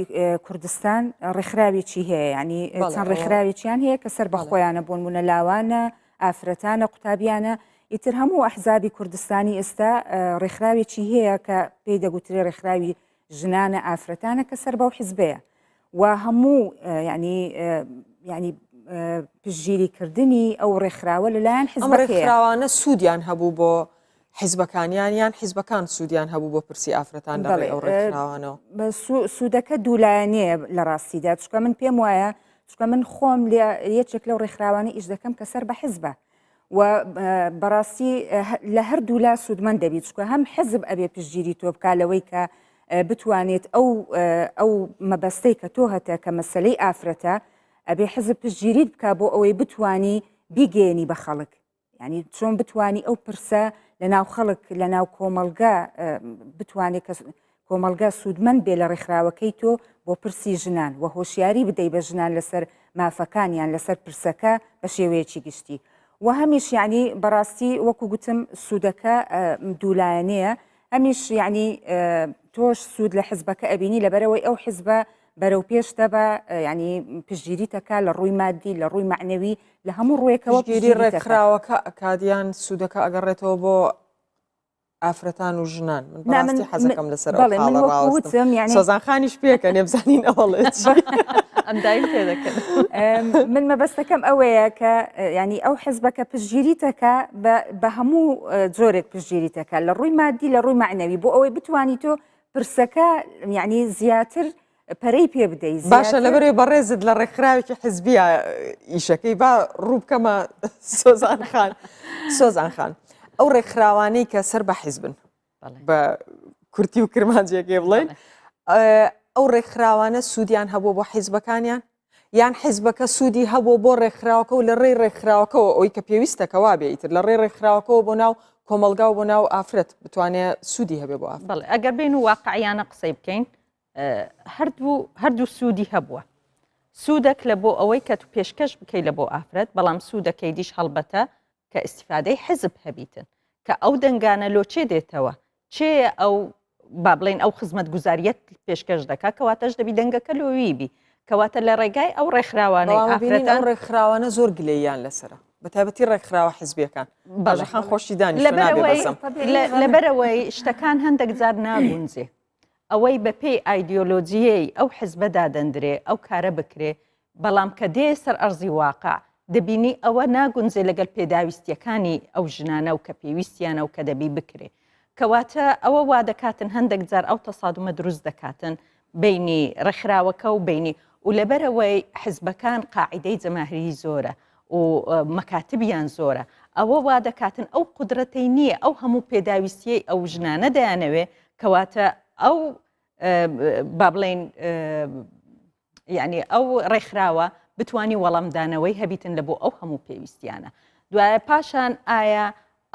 کوردستان ڕێکخراوێکی هەیە ینی چەند ڕێکخراوێکیان هەیە کە سەر بەخۆیانە بۆن بوونە لاوانە ئافرەتانە قوتابیانە ئیتر هەموو ئەحزابی کوردستانی ئێستا ڕێکخراوێکی هەیە کە پێی دەگوترێ ڕێکخراوی ژنانە ئافرەتانە کە سەر بەو حیزبەیە و هەموو ینی پشتگیریکردنی ئەو ڕێکخراوە لەلایەن حیزبەکەیە ڕێکخراوانە سوودیان هەبوو بۆ حیزبەکانیان یان حیزبەکان سوودیان هەبوو بۆ پرسی ئافرەتان دەڵێ ئەو ڕێکخراوانەوە سوودەکە دوولایەنەیە لە ڕاستیدا چکە من پێم وایە چکە من خۆم یەکێک لەو ڕێکخراوانی ئیش دەکەم کە سەر بە حیزبە و بەڕاستی لە هەردوو لا سوودمەند دەبیت چکە هەم حزب ئەبێ پشتگیری تۆ بکالەوەی کە بتوانێت ئەو مەبەستەی کە تۆ هەتە کە مەسلەی ئافرەتە ئەبێ حزب پشتگیریت بکە بۆ ئەوەی بتانی بیگەێنی بە خەڵک ینی چۆن بتانی ئەو پرسە لە ناو خەڵک لە ناو کۆمەلگا بتوانێت کە کۆمەلگا سوودمەند بێ لە ڕێکخراوەکەی تۆ بۆ پرسی ژنان و هۆشیاری بدەی بە ژنان لەسەر مافەکانیان لەسەر پرسەکە بە شێوەیەکی گشتی و هەمیش یعنی بەڕاستی وەکو گوتم سوودەکە دوولایەنەیە هەمیش یعنی تۆش سوود لە حزبەکە ئەبینی لەبەرەوەی ئەو حزبە بەرەو پێشتە بە ینی پشتگیریتەکە لە ڕووی مادی لە ڕووی معنەوی لە هەموو ڕوویەکەوە گیری ڕێکخراوەکە کادیان سوودەکە ئەگەڕێتەوە بۆ ئافرەتان و ژنان من بەڕاستی حەزەکەم لەسەر سۆزانخانیش پێکە نێبزانین ئەوڵێت من مەبەستەکەم ئەوەیە کە ینی ئەو حزبەکە پشتگیریتەکە بە هەموو جۆرێک پشتگیریتەکە لە ڕووی مادی لە ڕووی معنەوی بۆ ئەوەی بتوانی تۆ پرسەکە ینی زیاتر پەرەی پێ بدەیت باشە لەبەرێ بەڕێزت لە ڕێکخراوێکی حزبیە ئیشەکەی با ڕووبکەمە سۆزان خان ئەو ڕێکخراوانەی کە سەر بە حیزبن بە کورتی و کرمانجێکی بڵێن ئەو ڕێکخراوانە سوودیان هەبوو بۆ حیزبەکانیان یان حیزبەکە سوودی هەبوو بۆ ڕێکخراوەکە و لە ڕێی ڕێکخراوەکەەوە ئەوی کە پێویستەکەوا بێتتر لە ڕێی ڕێکخراوەکەەوە بۆ ناو کۆمەلگا و بۆ ناو ئافرەت بتوانێت سوودی هەبێ بۆ ئافرەت. بەڵێ ئەگەر بین و واقعیانە قسەی بکەین هەردوو سوودی هەبووە. سوودێک لە بۆ ئەوەی کە تو پێشکەش بکەیت لە بۆ ئافرەت بەڵام سوودەکەی دیش هەڵبەتە کە ئیسیفادەی حزب هەبیتن کە ئەو دەنگانە لۆچێ دێتەوە چێ ئەو با بڵێن ئەو خزمەت گوزاریەت پێشکەش دەکات کەواتەش دەبی دەنگەکە لۆویبی کەواتە لە ڕێگای ئەو ڕێکخراوانەی ئافرەتان ڕێکخراوانە زۆر گلەیان لەسرە بەتابەتی ڕێکخراوە حیزبیەکان بەژەخان خۆشی دانی لەبەرەوەی شتەکان هەندێک جار ناگونجێ ئەوەی بە پێی ئایدۆلۆجیەی ئەو حیزبەدا دەندرێ ئەو کارە بکرێ بەڵام کە دێ سەر ئەرزی واقع دەبینی ئەوە ناگونجێ لەگەڵ پێداویستیەکانی ئەو ژنانە و کە پێویستیانە و کە دەبی بکرێ کەواتە ئەوە وا دەکاتن هەندێک جار ئەو تەسادمە دروست دەکاتن بینی ڕێکخراوەکە و بینی و لەبەرەوەی حیزبەکان قاعیدەی جەماهیری زۆرە و مەکاتبیان زۆرە ئەوە وا دەکاتن ئەو قودرەتەی نییە ئەو هەموو پێداویستیەی ئەو ژنانە دەیانەوێ کەواتە ئەو با بڵێن یعنی ئەو ڕێکخراوە بتوانی وەڵامدانەوەی هەبیتن لە بۆ ئەو هەموو پێویستیانە دوایە پاشان ئایا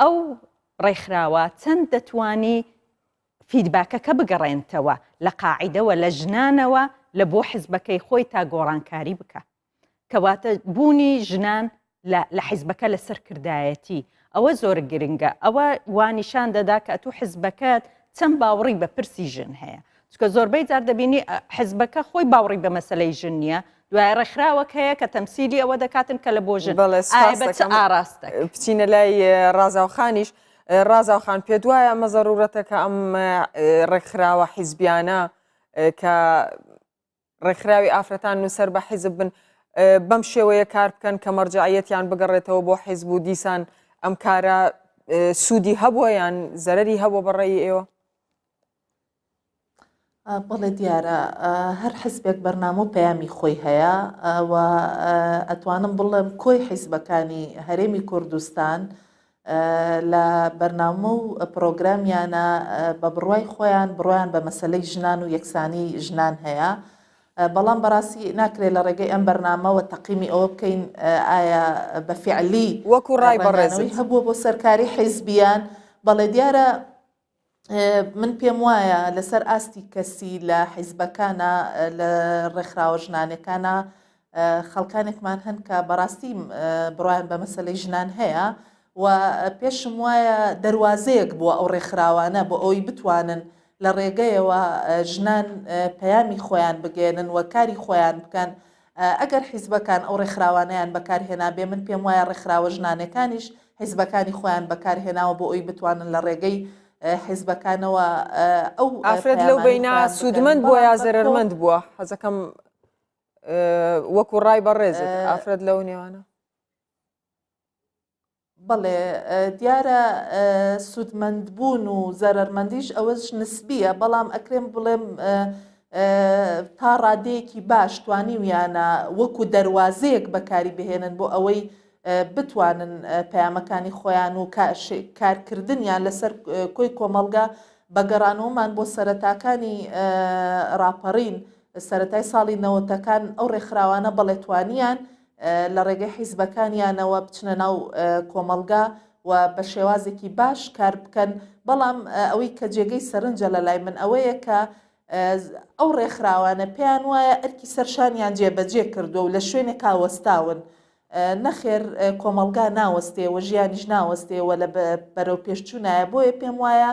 ئەو ڕێکخراوە چەند دەتوانی فیدباکەکە بگەڕێنتەوە لە قاعیدەوە لە ژنانەوە لە بۆ حیزبەکەی خۆی تا گۆڕانکاری بکە کەواتە بوونی ژنان لە حیزبەکە لەسەر کردایەتی ئەوە زۆر گرنگە ئەوە وانیشان دەدا کە تو حیزبەکەت چەند باوەڕی بە پرسی ژن هەیە چکە زۆربەی جار دەبینی حیزبەکە خۆی باوەڕی بە مەسەلەی ژن نییە دوای ڕێکخراوەک هەیە کە تەمسیلی ئەوە دەکاتن کە لە بۆ ژن ئاراستە بچینە لای ڕازاوخانیش ڕازاوخان پێ دوایە ئەمە زەرورەتە کە ئەم ڕێکخراوە حیزبیانە کە ڕێکخراوی ئافرەتان نووسەر بە حیزب بن بەم شێوەیە کار بکەن کە مەرجعیەتیان بگەڕێتەوە بۆ حیزب و دیسان ئەم کارە سوودی هەبووە یان زەرەری هەبووە بەڕێی ئێوە؟ بەڵێ دیارە هەر حیزبێک بەرنامە و پەیامی خۆی هەیە و ئەتوانم بڵێم کۆی حیزبەکانی هەرێمی کوردستان لە بەرنامە و پرۆگرامیانە بە بڕوای خۆیان بڕۆیان بە مەسەلەی ژنان و یەکسانی ژنان هەیە بەڵام بەڕاستی ناکرێت لە ڕێگەی ئەم بەرنامەوە تەقیمی ئەوە بکەین ئایا بە فعلی وەکو ڕای بەڕێزی هەبووە بۆ سەرکاری حیزبیان بەڵێ دیارە من پێم وایە لەسەر ئاستی کەسی لە حیزبەکانە لە ڕێکخراوە ژنانەکانە خەڵکانێکمان هەن کە بەڕاستی بڕایان بە مەسەلەی ژنان هەیە و پێشم وایە دەواازەیەک بووە ئەو ڕێکخراوانە بۆ ئەوی بتوانن لە ڕێگەیەوە ژنان پەیامی خۆیان بگێنن و کاری خۆیان بکەن ئەگەر حیزبەکان ئەو ڕێکخراوانیان بەکارهێنا بێ من پێم وایە ڕێکخراوە ژنانەکانیش حیزبەکانی خۆیان بەکارهێناوە بۆ ئەوی بتوانن لە ڕێگەی حیزبەکانەوە ئەو ئافرەت لەو بەینا سوودمەند بووە یا زەرمەند بووە حەزەکەم وەکو ڕای بەڕێزت ئافرەت لەو نێوانە بەڵێ دیارە سوودمەندبوون و زەرمەندیش ئەوەش نسبیە بەڵام ئەکرێم بڵێم تا ڕادەیەکی باش توانیویانە وەکو دەواازەیەک بەکاری بهێنن بۆ ئەوەی بتوانن پەیامەکانی خۆیان و کارکردنیان لەسەر کۆی کۆمەلگا بەگەڕانەوەمان بۆ سەرەتاکانی ڕاپەڕین سەرەتای ساڵی نەوەتەکان ئەو ڕێکخراوانە بەڵێتوانیان لە ڕێگەی حیزبەکانیانەوە بچنە ناو کۆمەلگا و بە شێوازێکی باش کار بکەن بەڵام ئەوەی کە جێگەی سەرنجە لە لای من ئەوەیە کە ئەو ڕێکخراوانە پێیان وایە ئەرکی سەرشانیان جێبەجێ کردو و لە شوێنێک کاوەستاون نەخێر کۆمەلگا ناوەستێەوە ژیانیش ناوەستێەوە لە بەرەو پێشچوونایە بۆیە پێم وایە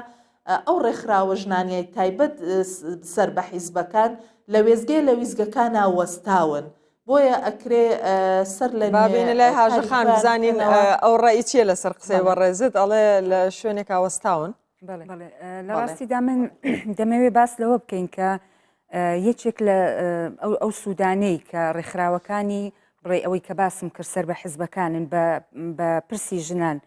ئەو ڕێکخراوە ژنانیای تایبەت سەر بە حیزبەکان لە وێزگەی لە ویزگەکان ناوەستاون بۆیە ئەکرێ سەر لە بابێنە لای هاژەخان بزانین ئەو ڕێی چیە لەسەر قسەی بەڕێزت ئەڵێ لە شوێنێک ئاوەستاون لە ڕاستیدا من دەمەوێت باس لەوە بکەین کە یەکێک لە ئەو سوودانەی کە ڕێکخراوەکانی ڕێ ئەوەی کە باسم کرد سەر بە حیزبەکانن بە پرسی ژنان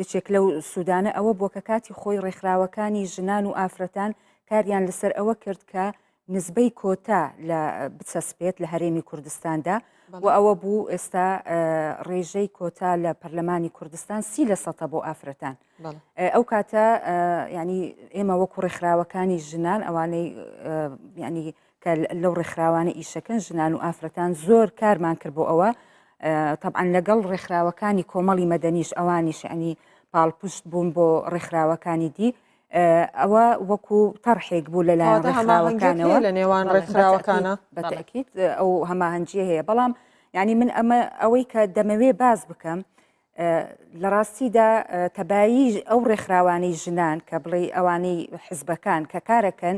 یەکێک لەو سوودانە ئەوە بووە کە کاتی خۆی ڕێکخراوەکانی ژنان و ئافرەتان کاریان لەسەر ئەوە کرد کە نسبەی کۆتا لە بچەسپێت لە هەرێمی کوردستاندا و ئەوە بوو ئێستا ڕێژەی کۆتا لە پەرلەمانی کوردستان 30% بۆ ئافرەتان ئەو کاتە ینی ئێمە وەکو ڕێکخراوەکانی ژنان ئەوانەی ینی کە لەو ڕێکخراوانە ئیشەکەن ژنان و ئافرەتان زۆر کارمان کرد بۆ ئەوە طبعاً لەگەڵ ڕێکخراوەکانی کۆمەڵی مەدەنیش ئەوانیش ینی پاڵپشت بوون بۆ ڕێکخراوەکانی دی ئەوە وەکو تەرحێک بوو لەلایەن ڕێکخراوەکانەوە لە نێوان ڕێکخراوەکانە بەتەکیید ئەو هەماهەنگیە هەیە بەڵام ینی من ئەوەی کە دەمەوێ باز بکەم لە ڕاستیدا تەبایی ئەو ڕێکخراوانەی ژنان کە بڵێ ئەوانەی حزبەکان کە کارەکەن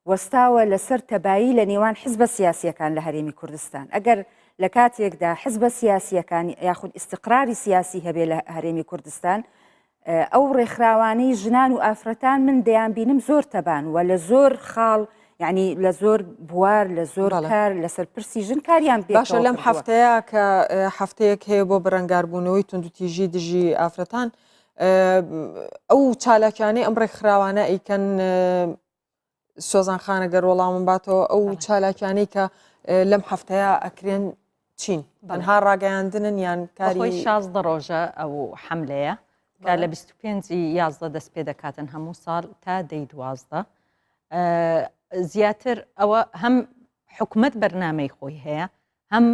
وەستاوە لەسەر تەبایی لە نێوان حزبە سیاسیەکان لە هەرێمی کوردستان ئەگەر لە کاتێکدا حزبە سیاسیەکانی یاخود ئیستقراری سیاسی هەبێ لە هەرێمی کوردستان ئەو ڕێکخراوانەی ژنان و ئافرەتان من دەیان بینم زۆر تەبان و لە زۆر خاڵ یعنی لە زۆر بوار لە زۆر کار لەسەر پرسی ژن کاریان پێ باشە لەم هەفتەیە کە هەفتەیەک هەیە بۆ بەرەنگاربوونەوەی توندوتیژی دژی ئافرەتان ئەو چالاکیانەی ئەم ڕێکخراوانە ئەیکەن سۆزانخانە گەر وەڵامم باتەوە ئەو چالاکیانەی کە لەم هەفتەیە ئەکرێن چین تەنها ڕاگەیاندنن یان کاری 16 ڕۆژە ئەو حملەیە کە لە 25 یازدە دەست پێ دەکاتن هەموو ساڵ تا دەی دوازدە زیاتر ئەوە هەم حکومت بەرنامەی خۆی هەیە هەم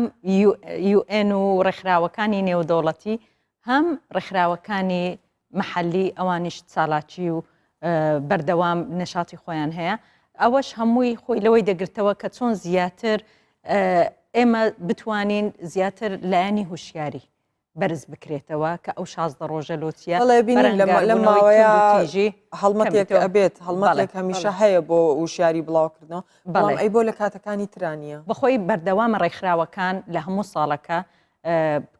UN و ڕێکخراوەکانی نێودەوڵەتی هەم ڕێکخراوەکانی محەلی ئەوانیش چالاکی و بەردەوام نشاتی خۆیان هەیە ئەوەش هەمووی خۆی لەوەی دەگرتەوە کە چۆن زیاتر ئێمە بتوانین زیاتر لایەنی هوشیاری بەرز بکرێتەوە کە ئەو 16 ڕۆژە لۆتیە لە ماوەیە هەڵمەتێک ئەبێت هەڵمەتێک هەمیشە هەیە بۆ وشیاری بڵاوکردنەوە بەڵام ئەی بۆ لە کاتەکانی ترانیە بەخۆی بەردەوامە ڕێکخراوەکان لە هەموو ساڵەکە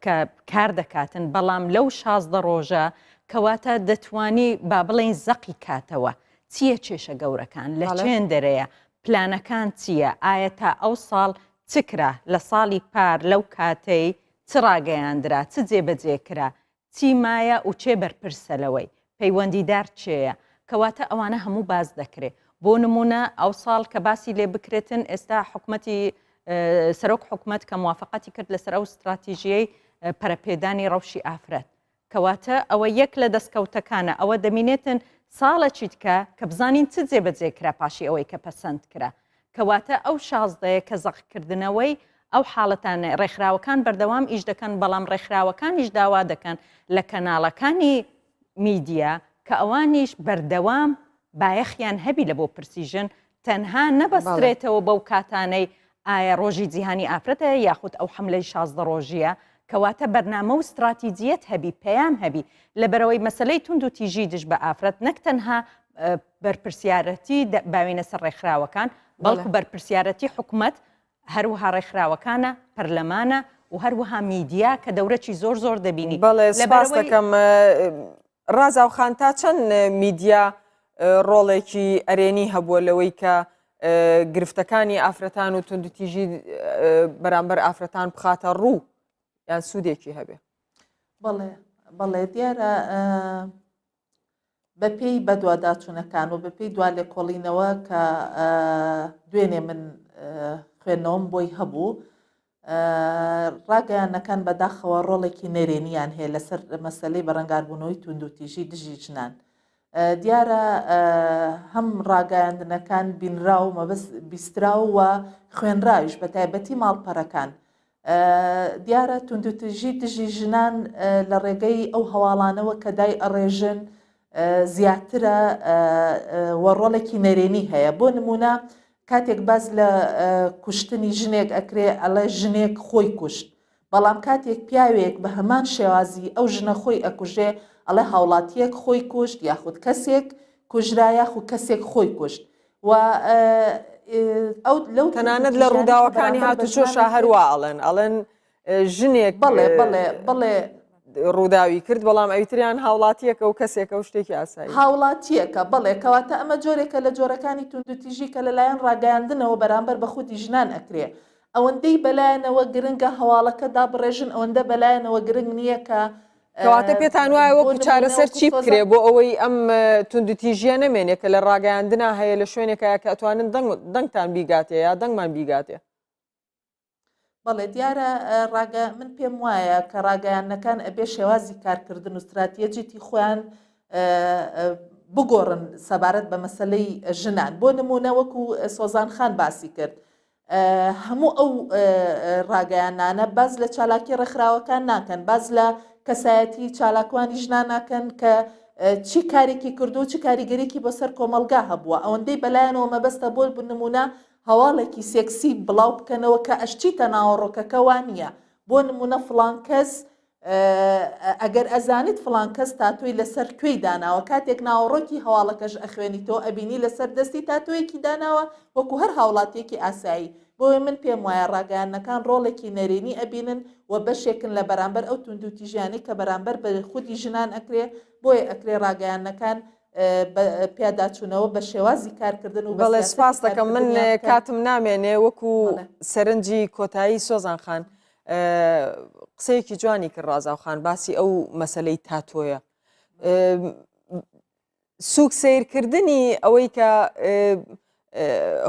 کە کار دەکاتن بەڵام لەو 16 ڕۆژە کەواتە دەتوانی با بڵێن زەقی کاتەوە چییە کێشە گەورەکان لە چێن دەرەیە پلانەکان چییە ئایا تا ئەو ساڵ چکرا لە ساڵی پار لەو کاتەی چ ڕاگەیاندرا چ جێبەجێکرا چی مایە و چێ بەرپرسەلەوەی پەیوەندیدار چێیە کەواتە ئەوانە هەموو باز دەکرێت بۆ نمونە ئەو ساڵ کە باسی لێ بکرێتن ئێستا حکومەتی سەرۆک حکومەت کە موافقەتی کرد لەسەر ئەو استراتیژیەی پەرەپێدانی ڕەوشی ئافرەت کەواتە ئەوە یەک لە دەستکەوتەکانە ئەوە دەمینێتن ساڵەکی تکە کە بزانین چ جێبەجێکرا پاشی ئەوەی کە پەسەند کرا کەواتە ئەو 16 کە زەقکردنەوەی ئەو حاڵەتانە ڕێکخراوەکان بەردەوام ئیش دەکەن بەڵام ڕێکخراوەکانیش داوا دەکەن لە کەناڵەکانی میدیا کە ئەوانیش بەردەوام بایەخیان هەبی لە بۆ پرسیژن تەنها نەبەسترێتەوە بەو کاتانەی ئایا ڕۆژی جیهانی ئافرەتە یاخود ئەو حملەی 16 ڕۆژیە کەواتە بەرنامە و استراتیجیەت هەبی پەیام هەبی لەبەرەوەی مەسلەی تونند و تیژی دژ بە ئافرەت نەک تەنها بەرپرسیارەتی باوێنە سەر ڕێکخراوەکان بەڵکو بەرپرسیارەتی حکومەت هەروەها ڕێکخراوەکانە پەرلەمانە و هەروەها میدیا کە دەورەی زۆر زۆر دەبینی بەڵێ سپاس دەکەم ڕازاوخان تا چەند میدیا ڕۆڵێکی ئەرێنی هەبووە لەوەی کە گرفتەکانی ئافرەتان و توندوتیژی بەرامبەر ئافرەتان بخاتە ڕوو یان سوودێکی هەبێ بەڵێ دیارە بەپێی بەدواداچوونەکان و بەپێی دوا لێکۆڵینەوە کە دوێنێ من خوێندنەوەم بۆی هەبوو ڕاگەیانەکان بەداخەوە ڕۆڵێکی نەرێنیان هەیە لەسەر مەسەلەی بەڕەنگاربوونەوەی توندوتیژی دژی ژنان دیارە هەم ڕاگەیاندنەکان بینراو مەبەست بیستراو و خوێنراویش بە تایبەتی ماڵپەرەکان دیارە توندوتیژی دژی ژنان لە ڕێگەی ئەو هەواڵانەوە کە دای ئەڕێژن زیاترە و ڕۆڵێکی نەرێنی هەیە بۆ نمونە کاتێک باز لە کوشتنی ژنێک ئەکرێ ئەڵێ ژنێک خۆی کوشت بەڵام کاتێک پیاوێک بە هەمان شێوازی ئەو ژنە خۆی ئەکوژێ ئەڵێ هاوڵاتیەک خۆی کوشت یاخود کەسێک کوژرا یاخود کەسێک خۆی کوشت و ئەو لەو تەنانەت لە ڕووداوەکانی هاتوچۆشە هەروە ئەڵێن ژنێک بڵێ ڕووداوی کرد بەڵام ئەویتریان هاوڵاتیەکە و کەسێکە و شتێکی ئاسایی هاوڵاتیەکە بڵێ کەواتە ئەمە جۆرێکە لە جۆرەکانی توندوتیژی کە لەلایەن ڕاگەیاندنەوە بەرامبەر بە خودی ژنان ئەکرێ ئەوەندەی بەلایەنەوە گرنگە هەواڵەکە دابڕێژن ئەوەندە بەلایەنەوە گرنگ نییە کە کەواتە پێتان وایە وەکو چارەسەر چی بکرێ بۆ ئەوەی ئەم توندوتیژیە نەمێنێ کە لە ڕاگەیاندنا هەیە لە شوێنێکە کە ئەتوانن دەنگتان بیگاتێ یا دەنگمان بیگاتێ. بەڵێ دیارە من پێم وایە کە ڕاگەیانەکان ئەبێ شێوازی کارکردن و استراتێجیتی خۆیان بگۆڕن سەبارەت بە مەسلەی ژنان. بۆ نمونە وەکو سۆزان خان باسی کرد هەموو ئەو ڕاگەیانانە باز لە چالاکی ڕێکخراوەکان ناکەن، باز لە کەسایەتی چالاکوانی ژنان ناکەن کە چی کارێکی کردو و چی کاریگەریکی بۆ سەر کۆمەلگا هەبووە. ئەوەندەی بەلایەنەوە مەبەستە بۆ نمونە هەواڵێکی سێکسی بڵاو بکەنەوە کە ئەشتیتە ناوەڕۆکەکە وان نییە. بۆ نمونە فڵان کەس ئەگەر ئەزانیت فڵان کەس تاتوی لەسەر کوێی داناوە کاتێک ناوەڕۆکی هەواڵەکەش ئەخوێنیتەوە ئەبینی لەسەر دەستی تاتوەیەکی داناوە وەکو هەر هاوڵاتێکی ئاسایی. بۆی من پێم وایە ڕاگەیانەکان ڕۆڵێکی نەرێنی ئەبینن و بەشێکن لە بەرامبەر ئەو توندوتیژیانەی کە بەرامبەر بە خودی ژنان ئەکرێ بۆیە ئەکرێ ڕاگەیانەکان پیاداچوونەوە بە شێوازی کارکردن و بەڵێ سپاس دەکەم. من کاتم نامێنێ وەکو سەرنجی کۆتایی سۆزان خان قسەیەکی جوانی کرد ڕازاو خان باسی ئەو مەسلەی تاتۆیە سوک سیرکردنی ئەوەی کە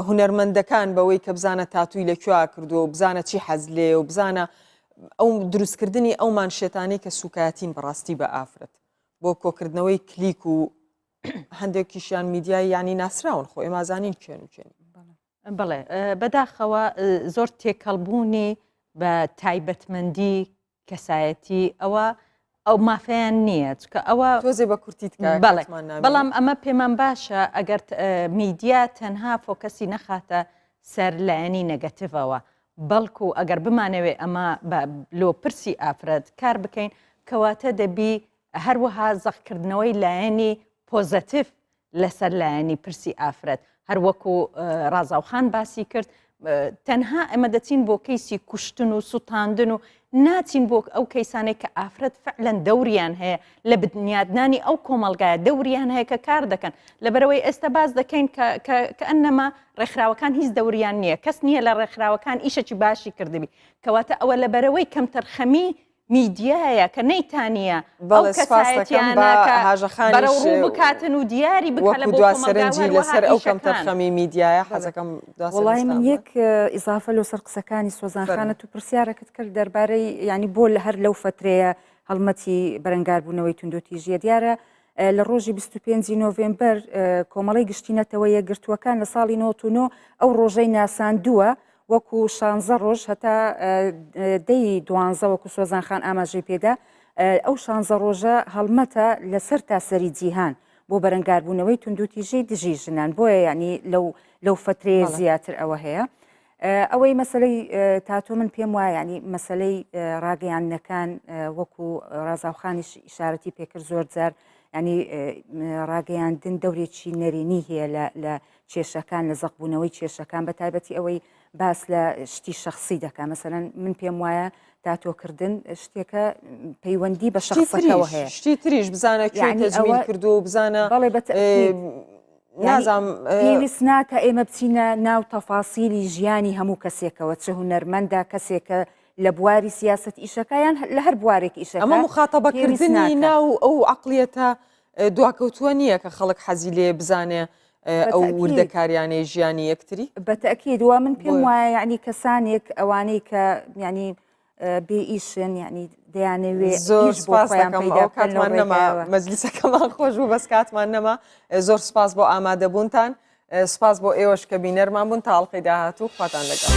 هونەرمەندەکان بەوەی کە بزانە تاتووی لەکوێ کردو و بزانە چی حەز لێ و بزانە ئەو دروستکردنی ئەومان شێتانی کە سوکایەتین بەڕاستی بە ئافرەت بۆ کۆکردنەوەی کلیک و هەندێکیشیان میدیای ینی ناسراون خۆ ئێمازانین کوێن و کوێنی. بڵێ بەداخەوە زۆر تێکەڵبوونی بە تایبەتمەندی کەسایەتی ئەو مافیان نییە چکە ئەوە تۆزێ بە کورتیت بەڵام ئەمە پێمان باشە ئەگەر میدیا تەنها فۆکەسی نەخاتە سەر لایەنی نەگەتیڤەوە بەڵکو ئەگەر بمانەوێ ئەمە لۆ پرسی ئافرەت کار بکەین کەواتە دەبی هەروەها زەخکردنەوەی لایەنی پۆزەتیڤ لەسەر لایەنی پرسی ئافرەت هەروەکو ڕازاوخان باسی کرد تەنها ئەمە دەچین بۆ کەیسی کوشتن و سوتاندن و ناچین بۆ ئەو کەیسانێک کە ئافرەت فعلەن دەوریان هەیە لە بنیادنانی ئەو کۆمەلگایە دەوریان هەیە کە کار دەکەن لەبەرەوەی ئێستا باز دەکەین کە ئەنەما ڕێکخراوەکان هیچ دەوریان نییە کەس نییە لە ڕێکخراوەکان ئیشەکی باشی کردبی کەواتە ئەوە لەبەرەوەی کەم تەرخەمی میدیایە کە نەیتانە ئەو کەسایەتیانە بەرەو ڕوو بکاتن و دیاری بکە لە بۆ سەرنجی لەسەر ئەو کەم تەرخەمی میدیایە حەزەکەم وڵای من یەک ئیزافە لەو سەر قسەکانی سۆزانخانە تو پرسیارەکەت کرد دەربارەی ینی بۆ لە هەر لەو فترەیە هەڵمەتی بەرەنگاربوونەوەی توندۆتیژیە دیارە لە ڕۆژی 25 نۆڤێمبەر کۆمەڵی گشتینەتەوە یەکگرتووەکان لە ساڵی 99 ئەو ڕۆژەی ناساندووە وەکو 16 ڕۆژ هەتا دەی 12 وەکو سۆزانخان ئاماژەی پێدا ئەو 16 ڕۆژە هەڵمەتە لەسەر تاسەری جیهان بۆ بەرەنگاربوونەوەی توندوتیژی دژی ژنان بۆیە ینی لەو فترەیە زیاتر ئەوە هەیە ئەوەی مەسلەی تاتۆ من پێم وایە ینی مەسلەی ڕاگەیاندنەکان وەکو ڕازاوخانیش ئیشارەتی پێکرد زۆر جار ینی ڕاگەیاندن دەورێکی نەرێنی هەیە لە کێشەکان لە زەقبوونەوەی کێشەکان بە تایبەتی ئەوەی باس لە شتی شخصی دەکات مەسەرەن من پێم وایە تاتۆکردن شتێکە پەیوەندی بە شخصەکەەوە هەیە شتی تریش بزانە تەجمیل کردو و بزانە بەڵێ نازام پێویست ناکە ئێمە بچینە ناو تەفاسیلی ژیانی هەموو کەسێکەوە چه هونەرمەندە کەسێکە لە بواری سیاست ئیشەکەیان لە هەر بوارێک ئیشەکە ئەمە مخاتەبەکردنی ناو ئەو عەقلیەتە دواکەوتووە نییە کە خەڵک حەزی لێ بزانێ ئەو وردەکاریانەی ژیانی یەکتری بەتەکید وە من پێم وایە یعنی کەسانێک ئەوانەی کە ینی بێ ئیشن یعنی دەیانەوێ زۆر کاتمان نەما مەجلیسەکەمان خۆش بوو بەس کاتمان نەما زۆر سپاس بۆ ئامادەبوونتان سپاس بۆ ئێوەش کە بینەرمان بوون تاڵقەی داهاتوو خواتان لەگەڵ.